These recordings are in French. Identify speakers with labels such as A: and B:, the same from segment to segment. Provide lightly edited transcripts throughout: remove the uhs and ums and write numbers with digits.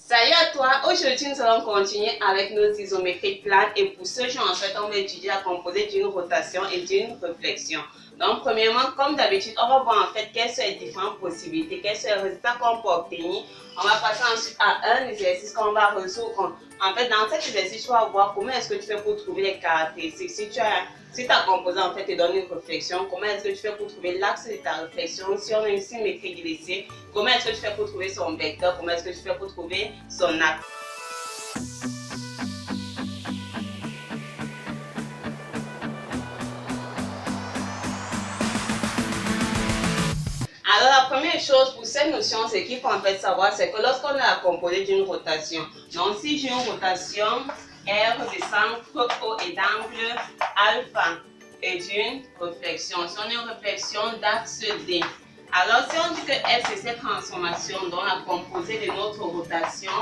A: Salut à toi, aujourd'hui nous allons continuer avec nos isométries planes et pour ce genre en fait on va étudier la composée d'une rotation et d'une réflexion. Donc premièrement comme d'habitude on va voir en fait quelles sont les différentes possibilités, quels sont les résultats qu'on peut obtenir. On va passer ensuite à un exercice qu'on va résoudre. En fait dans cet exercice tu vas voir comment est-ce que tu fais pour trouver les caractéristiques. Si ta composée en fait te donne une réflexion, comment est-ce que tu fais pour trouver l'axe de ta réflexion? Si on a une symétrie glissée, comment est-ce que tu fais pour trouver son vecteur? Comment est-ce que tu fais pour trouver son axe? Alors la première chose pour cette notion, c'est qu'il faut en fait savoir, c'est que lorsqu'on a la composée d'une rotation, donc si j'ai une rotation R de centre O et d'angle alpha et d'une réflexion, si on a une réflexion d'axe D, alors si on dit que F c'est cette transformation, donc la composée de notre rotation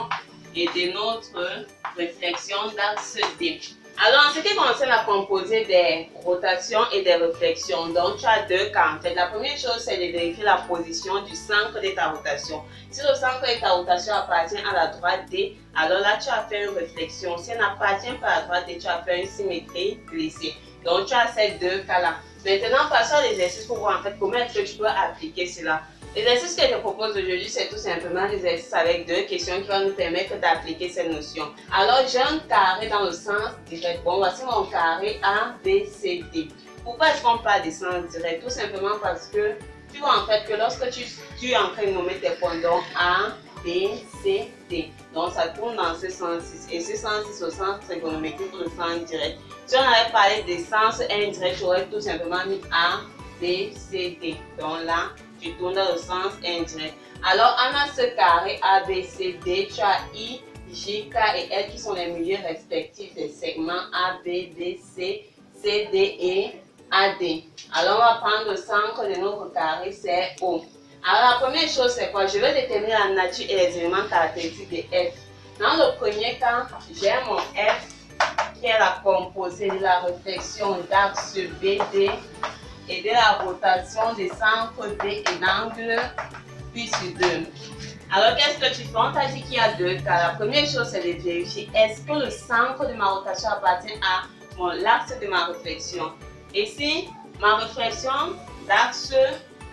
A: et de notre réflexion d'axe D. Alors, en ce qui concerne la composée des rotations et des réflexions, donc tu as deux cas. En fait, la première chose, c'est de vérifier la position du centre de ta rotation. Si le centre de ta rotation appartient à la droite D, alors là, tu as fait une réflexion. Si elle n'appartient pas à la droite D, tu as fait une symétrie glissée. Donc, tu as ces deux cas-là. Maintenant, passons à l'exercice pour voir en fait comment est-ce que tu peux appliquer cela. L'exercice que je propose aujourd'hui, c'est tout simplement l'exercice avec deux questions qui vont nous permettre d'appliquer cette notion. Alors, j'ai un carré dans le sens direct. Bon, voici mon carré A, B, C, D. Pourquoi est-ce qu'on parle de sens direct? Tout simplement parce que tu vois en fait que lorsque tu es en train de nommer tes points, donc A, B, C, D. Donc, ça tourne dans ce sens-ci. Et ce sens-ci, au sens trigonométrique pour le sens direct. Si on avait parlé des sens indirects, j'aurais tout simplement mis A, B, C, D. Donc là, tu tournes dans le sens indirect. Alors, on a ce carré A, B, C, D. Tu as I, J, K et L qui sont les milieux respectifs des segments A, B, D, C, C, D et AD. Alors, on va prendre le centre de notre carré, c'est O. Alors, la première chose, c'est quoi? Je vais déterminer la nature et les éléments caractéristiques de F. Dans le premier cas, j'ai mon F qui est la composée de la réflexion d'axe BD et de la rotation des centres D et d'angle puis sur 2. Alors qu'est-ce que tu fais? On t'a dit qu'il y a deux cas. La première chose c'est de vérifier est-ce que le centre de ma rotation appartient à l'axe de ma réflexion. Et si ma réflexion d'axe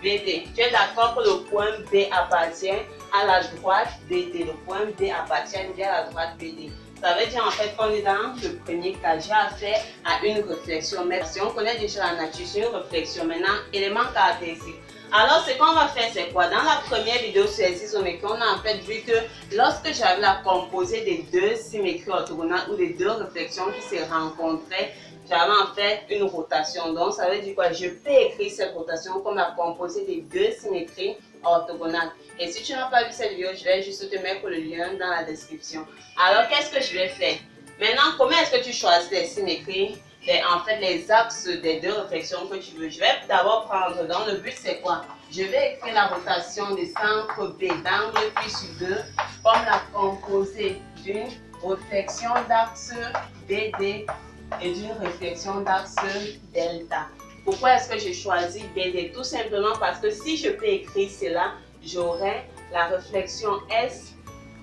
A: BD, tu es d'accord que le point B appartient à la droite BD. Le point B appartient à la droite BD. Ça veut dire en fait qu'on est dans le premier cas, j'ai affaire à une réflexion. Mais si on connaît déjà la nature, c'est une réflexion. Maintenant, élément caractéristique. Alors, ce qu'on va faire, c'est quoi? Dans la première vidéo sur les isométries, on a en fait vu que lorsque j'avais la composée des deux symétries orthogonales ou des deux réflexions qui se rencontraient, j'avais en fait une rotation. Donc, ça veut dire quoi? Je peux écrire cette rotation comme la composée des deux symétries orthogonales. Et si tu n'as pas vu cette vidéo, je vais juste te mettre le lien dans la description. Alors, qu'est-ce que je vais faire? Maintenant, comment est-ce que tu choisis les symétries? En fait, les axes des deux réflexions que tu veux. Je vais d'abord prendre, donc le but c'est quoi? Je vais écrire la rotation des centres B d'angle puis sur 2 comme la composée d'une réflexion d'axe BD et d'une réflexion d'axe delta. Pourquoi est-ce que je choisis BD? Tout simplement parce que si je peux écrire cela, j'aurai la réflexion S.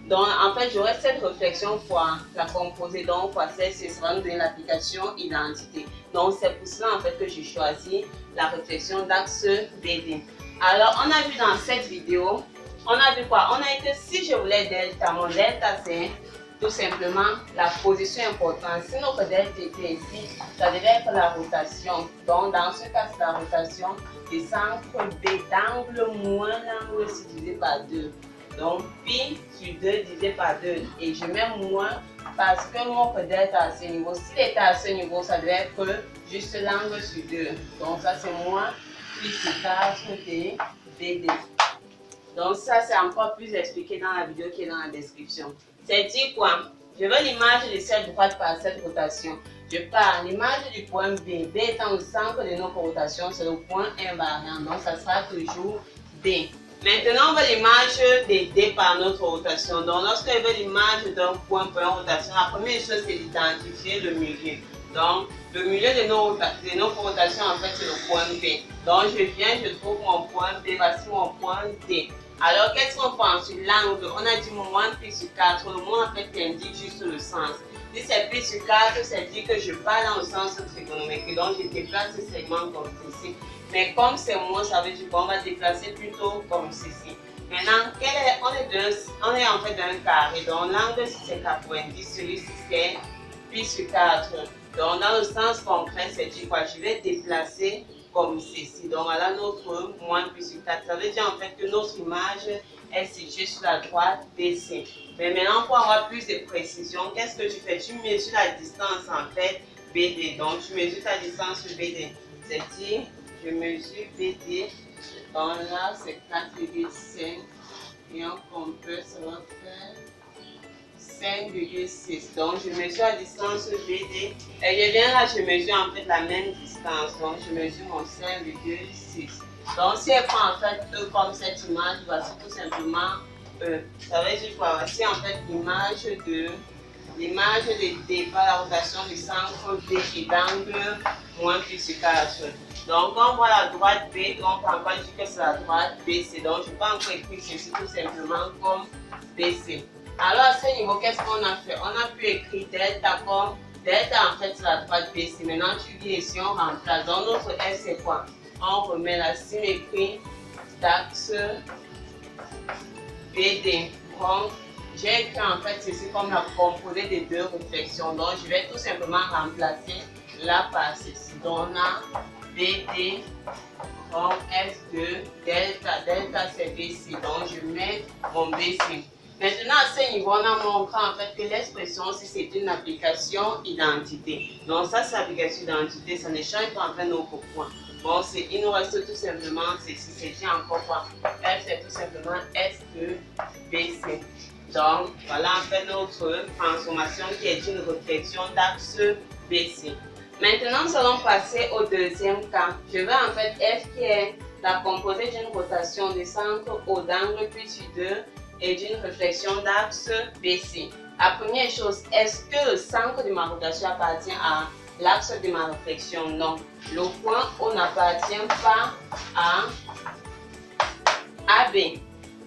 A: Donc, en fait, j'aurai cette réflexion fois la composée, donc fois C, ce sera nous donner l'application identité. Donc, c'est pour cela, en fait, que j'ai choisi la réflexion d'axe BD. Alors, on a vu dans cette vidéo, on a vu quoi? On a dit que si je voulais delta, mon delta, c'est tout simplement la position importante. Si notre delta était ici, ça devait être la rotation. Donc, dans ce cas, c'est la rotation du centre B d'angle moins l'angle divisé par 2. Donc, pi sur 2 divisé par 2. Et je mets moins parce que notre delta à ce niveau. S'il était à ce niveau, ça devait être juste l'angle sur 2. Donc, ça, c'est moins pi sur 4 t BD. Donc, ça, c'est encore plus expliqué dans la vidéo qui est dans la description. C'est dit quoi? Je veux l'image de cette droite par cette rotation. Je pars l'image du point B. B étant le centre de notre rotation, c'est le point invariant. Donc, ça sera toujours B. Maintenant, on veut l'image de D par notre rotation. Donc, lorsqu'on veut l'image d'un point pour une rotation, la première chose, c'est d'identifier le milieu. Donc, le milieu de nos rotations, en fait, c'est le point B. Donc, je viens, je trouve mon point B, voici mon point D. Alors, qu'est-ce qu'on fait ensuite? L'angle, on a dit moins pi sur 4. Le mot, en fait, indique juste le sens. Si c'est pi sur 4, ça dit que je pars dans le sens trigonométrique. Donc, je déplace ce segment comme ceci. Mais comme c'est moi, ça veut dire qu'on va déplacer plutôt comme ceci. Maintenant, on est en fait dans un carré. Donc, l'angle, si c'est 90, celui-ci, c'est pi sur 4. Donc, dans le sens concret, c'est dit quoi? Je vais déplacer comme ceci. Donc, voilà notre moins pi sur 4. Ça veut dire en fait que notre image est située sur la droite BC. Mais maintenant, pour avoir plus de précision, qu'est-ce que tu fais? Tu mesures la distance en fait BD. Donc, tu mesures ta distance sur BD. C'est-à-dire, je mesure BD. Donc là, c'est 4,5. Et on compare, ça va faire 5,6. Donc, je mesure la distance BD. Et je viens là, je mesure en fait la même distance. Donc, je mesure mon 5,6. Donc, si elle prend en fait E comme cette image, voici tout simplement E. Ça veut dire quoi? Voici en fait l'image de départ, la rotation du centre B et d'angle moins pi sur 4. Donc, quand on voit la droite B, on peut encore dire que c'est la droite BC. Donc, je peux encore écrire ceci tout simplement comme BC. Alors, à ce niveau, qu'est-ce qu'on a fait? On a pu écrire delta comme delta, en fait, c'est la droite BC. Maintenant, tu viens ici, on remplace. Donc, notre S, c'est quoi? On remet la symétrie d'axe BD. Donc, j'ai écrit en fait ceci comme la composée des deux réflexions. Donc, je vais tout simplement remplacer là par ceci. Donc, on a BD, donc S2, delta, delta c'est BC. Donc, je mets mon BC. Maintenant, à ce niveau, on a montré en fait que l'expression, si c'est une application identité. Donc, ça, c'est application identité, ça ne change pas en fait nos points. Bon, il nous reste tout simplement ceci, c'est dit encore quoi? F, c'est tout simplement S2, BC. Donc, voilà en fait notre transformation qui est une réflexion d'axe BC. Maintenant, nous allons passer au deuxième cas. Je veux en fait F qui est la composée d'une rotation du centre O d'angle pi sur 2 et d'une réflexion d'axe BC. La première chose, est-ce que le centre de ma rotation appartient à l'axe de ma réflexion? Non. Le point O n'appartient pas à AB.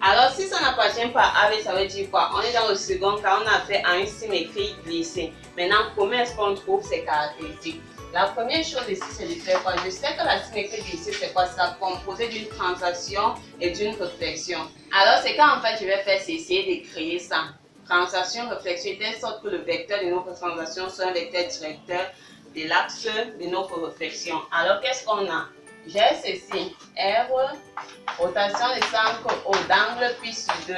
A: Alors, si ça n'appartient pas à AB, ça veut dire quoi? On est dans le second cas, on a fait à une symétrie glissée. Maintenant, comment est-ce qu'on trouve ces caractéristiques? La première chose ici, c'est de faire quoi? Je sais que la symétrie glissée, c'est quoi? C'est la composée d'une translation et d'une réflexion. Alors, c'est quand en fait je vais faire, c'est essayer de créer ça. Translation, réflexion, de telle sorte que le vecteur de notre translation soit un vecteur directeur de l'axe de notre réflexion. Alors, qu'est-ce qu'on a? J'ai ceci, R, rotation du centre O d'angle pi sur 2,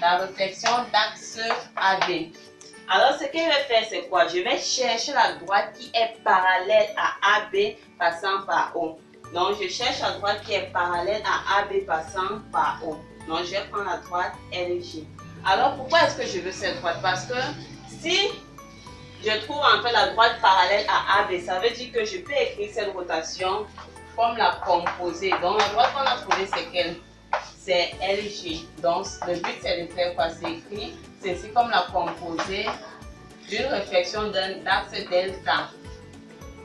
A: la réflexion d'axe AB. Alors, ce que je vais faire, c'est quoi? Je vais chercher la droite qui est parallèle à AB passant par O. Donc, je cherche la droite qui est parallèle à AB passant par O. Donc, je vais prendre la droite LJ. Alors, pourquoi est-ce que je veux cette droite? Parce que si je trouve en fait la droite parallèle à AB, ça veut dire que je peux écrire cette rotation comme la composée. Donc, la droite qu'on a trouvée, c'est quelle? C'est LJ. Donc, le but, c'est de faire quoi? C'est écrit ceci comme la composée d'une réflexion d'un axe delta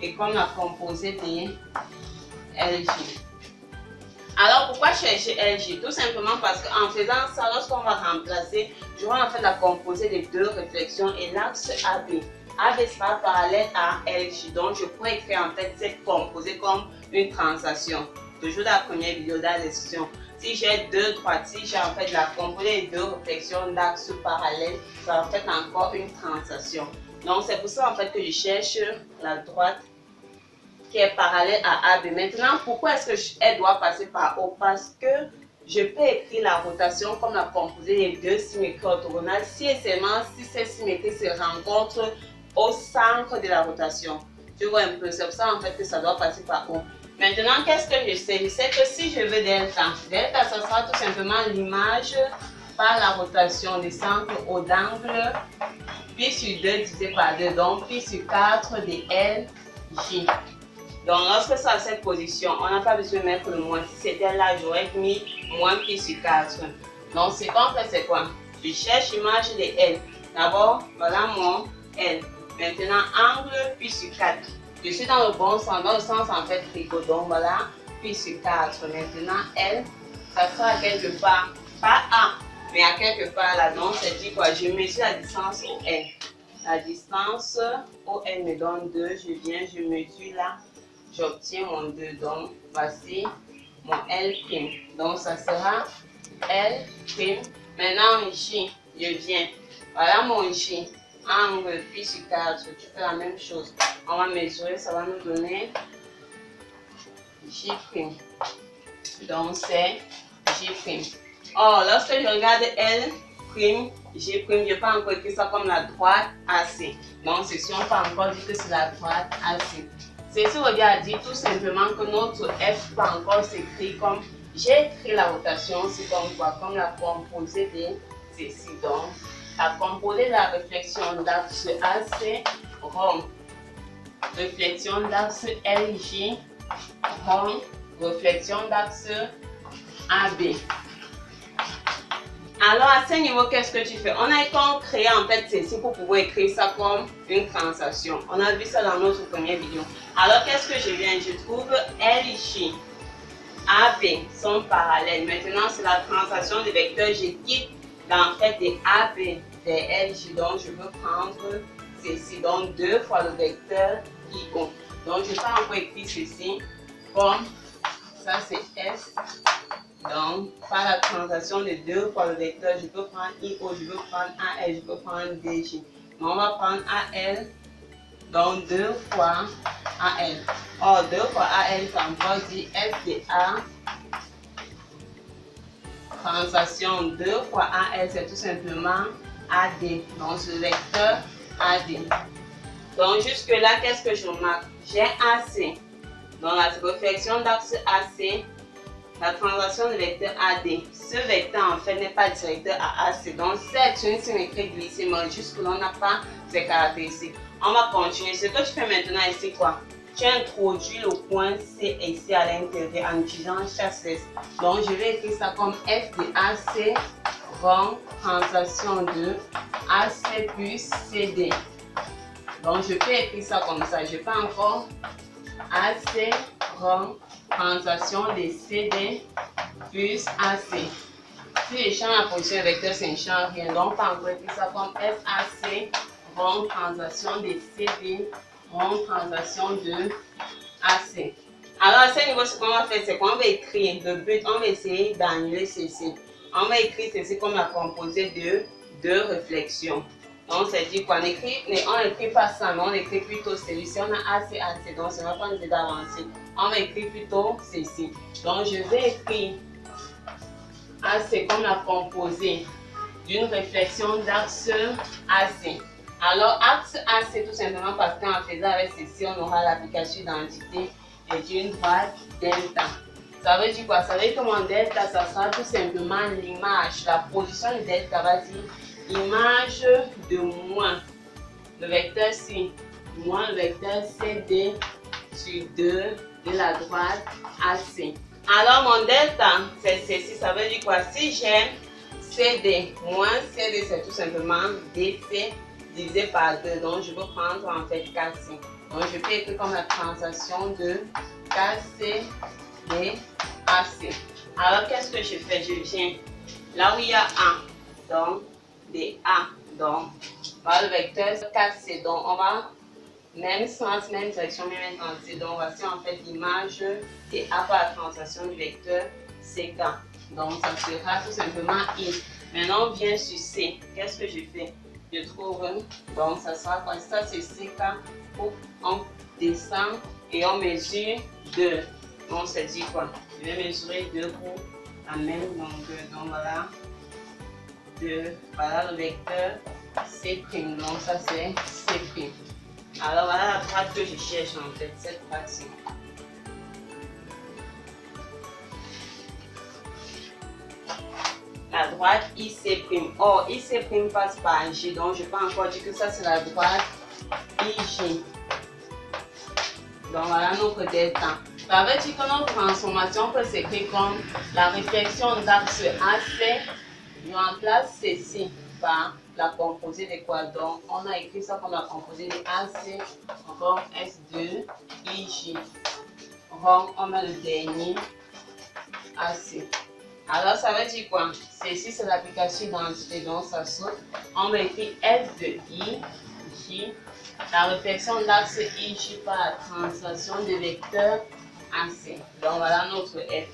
A: et comme la composée de LJ. Alors, pourquoi chercher LJ? Tout simplement parce qu'en faisant ça, lorsqu'on va remplacer, j'aurai en fait la composée des deux réflexions et l'axe AB. AB sera parallèle à LJ. Donc, je pourrais écrire en fait cette composée comme une translation. Toujours dans la première vidéo, dans la description. Si j'ai deux droites, si j'ai en fait la composée des deux réflexions d'axes parallèles, ça va faire encore une translation. Donc, c'est pour ça en fait que je cherche la droite qui est parallèle à AB. Maintenant, pourquoi est-ce qu'elle doit passer par O? Parce que je peux écrire la rotation comme la composée des deux symétries orthogonales si et seulement si ces symétries se rencontrent au centre de la rotation. Tu vois un peu, c'est pour ça en fait que ça doit passer par O. Maintenant, qu'est-ce que je sais? Je sais que si je veux delta, delta, ça sera tout simplement l'image par la rotation du centre O d'angle pi sur 2 divisé par 2, donc pi sur 4 de LJ. Donc, lorsque c'est à cette position, on n'a pas besoin de mettre le moins. Si c'était là, j'aurais mis moins pi sur 4. Donc, ce qu'on fait, c'est quoi? Je cherche l'image de L. D'abord, voilà mon L. Maintenant, angle, puis sur 4. Je suis dans le bon sens, dans le sens en fait trigodon, voilà. Puis sur 4. Maintenant, L, ça sera à quelque part, pas A, mais à quelque part là. Donc, c'est dit quoi? Je mesure la distance au N. La distance au N me donne 2. Je viens, je mesure là. J'obtiens mon 2. Donc, voici mon L'. Donc, ça sera L'. Maintenant, J, je viens. Voilà mon J. Angle, puis sur 4. Tu fais la même chose. On va mesurer, ça va nous donner J'. Donc, c'est J'. Or, lorsque je regarde L', J', je peux encore écrire ça comme la droite AC. Donc, ceci, on peut encore dire que c'est la droite AC. Ceci revient à dire tout simplement que notre F peut encore s'écrire comme, j'ai écrit la rotation, c'est comme quoi? Comme la composée de ceci. Donc, la composée de la réflexion d'axe AC rond, réflexion d'axe LJ rond, réflexion d'axe AB. Alors, à ce niveau, qu'est-ce que tu fais? On a créé en fait ceci pour pouvoir écrire ça comme une translation. On a vu ça dans notre première vidéo. Alors, qu'est-ce que je viens? Je trouve LJ, AB sont parallèles. Maintenant, c'est la translation des vecteurs. Je quitte en fait des AB, des LJ. Donc, je veux prendre ceci. Donc, 2 fois le vecteur IO. Donc, je peux encore écrire ceci comme ça, c'est S. Donc, par la translation de 2 fois le vecteur, je peux prendre IO, je peux prendre AL, je peux prendre DJ. Donc, on va prendre AL, donc 2 fois AL. Or, 2 fois AL, ça veut dire F de A. Translation 2 fois AL, c'est tout simplement AD. Donc, ce vecteur AD. Donc, jusque-là, qu'est-ce que je marque? J'ai AC. Donc, la réflexion d'axe AC. La translation de vecteur AD. Ce vecteur en fait n'est pas directeur à AC. Donc c'est une symétrie glissée, mais jusque-là on n'a pas ces caractéristiques. On va continuer. Ce que tu fais maintenant ici quoi? Tu introduis le point C ici à l'intérieur en utilisant chasse. Donc je vais écrire ça comme F de AC rond translation de AC plus CD. Donc je peux écrire ça comme ça. Je peux encore AC rond translation de CD plus AC. Si je change la position vecteur, ça ne change rien. Donc, on peut écrire ça comme FAC, rond translation de CD, rond translation de AC. Alors, à ce niveau, ce qu'on va faire, c'est qu'on va écrire le but, on va essayer d'annuler ceci. On va écrire ceci comme la composée de deux réflexions. Donc, c'est dit qu'on écrit, on n'écrit pas ça, mais on écrit plutôt celui-ci. On a AC, AC, donc ça ne va pas nous aider à avancer. On va écrire plutôt ceci. Donc, je vais écrire AC comme la composée d'une réflexion d'axe AC. Alors, axe AC, tout simplement parce qu'en faisant avec ceci, on aura l'application d'identité d'une droite delta. Ça veut dire quoi? Ça veut dire que mon delta, ça sera tout simplement l'image. La position du delta va dire image de moins le vecteur C, moins le vecteur CD sur 2 de la droite AC. Alors mon delta, c'est ceci, ça veut dire quoi? Si j'ai CD moins CD, c'est tout simplement DC divisé par 2. Donc je peux prendre en fait KC. Donc je peux écrire comme la translation de KC DAC. Alors qu'est-ce que je fais? Je viens là où il y a A, donc des A. Donc voilà le vecteur KC. Donc on va même sens, même direction, même intensité. Donc voici en fait l'image de A par la translation du vecteur CK. Donc ça sera tout simplement I. Maintenant on vient sur C. Qu'est-ce que je fais? Je trouve, donc ça sera quoi? Ça c'est CK. On descend et on mesure 2. Donc c'est dit quoi? Je vais mesurer 2 pour la même longueur. Donc voilà 2. Voilà le vecteur C'. Donc ça c'est C'. Alors voilà la droite que je cherche en fait, cette droite-ci. La droite IC'. Or, IC' passe par J, donc je peux encore dire que ça c'est la droite IJ. Donc voilà notre delta. Ça veut dire que notre transformation peut s'écrire comme la réflexion d'axe AC. Je remplace ceci par la composée de quoi? Donc, on a écrit ça comme la composée de AC, rond S2, IJ. Rond, on a le dernier AC. Alors, ça veut dire quoi? Ceci, c'est l'application d'identité, donc ça saute. On va écrire F de I, J. La réflexion d'axe IJ par la translation de vecteur AC. Donc, voilà notre F.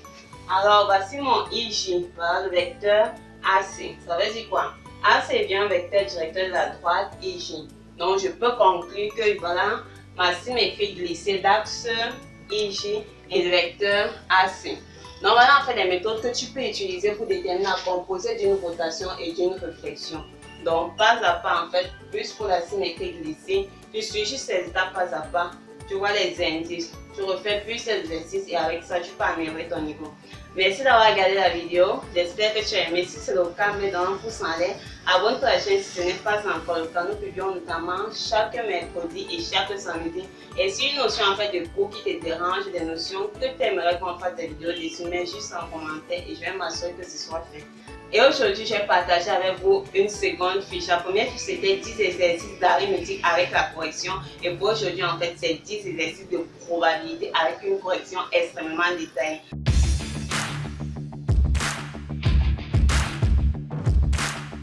A: Alors, voici mon IJ, voilà le vecteur AC. Ça veut dire quoi? AC est bien un vecteur directeur de la droite IJ. Donc, je peux conclure que voilà ma symétrie glissée d'axe IJ et le vecteur AC. Donc, voilà en fait les méthodes que tu peux utiliser pour déterminer la composée d'une rotation et d'une réflexion. Donc, pas à pas, en fait, plus pour la symétrie glissée, tu suis juste ces étapes pas à pas. Tu vois les indices, tu refais plus ces exercices et avec ça, tu peux améliorer ton niveau. Merci d'avoir regardé la vidéo. J'espère que tu as aimé. Si c'est le cas, mets dans un pouce en l'air. Abonne-toi à la chaîne si ce n'est pas encore le cas. Nous publions notamment chaque mercredi et chaque samedi. Et si une notion en fait de cours qui te dérange, des notions que tu aimerais qu'on fasse des vidéos dessus, mets juste en commentaire et je vais m'assurer que ce soit fait. Et aujourd'hui, je vais partager avec vous une seconde fiche. La première fiche, c'était 10 exercices d'arithmétique avec la correction. Et pour aujourd'hui, en fait, c'est 10 exercices de probabilité avec une correction extrêmement détaillée.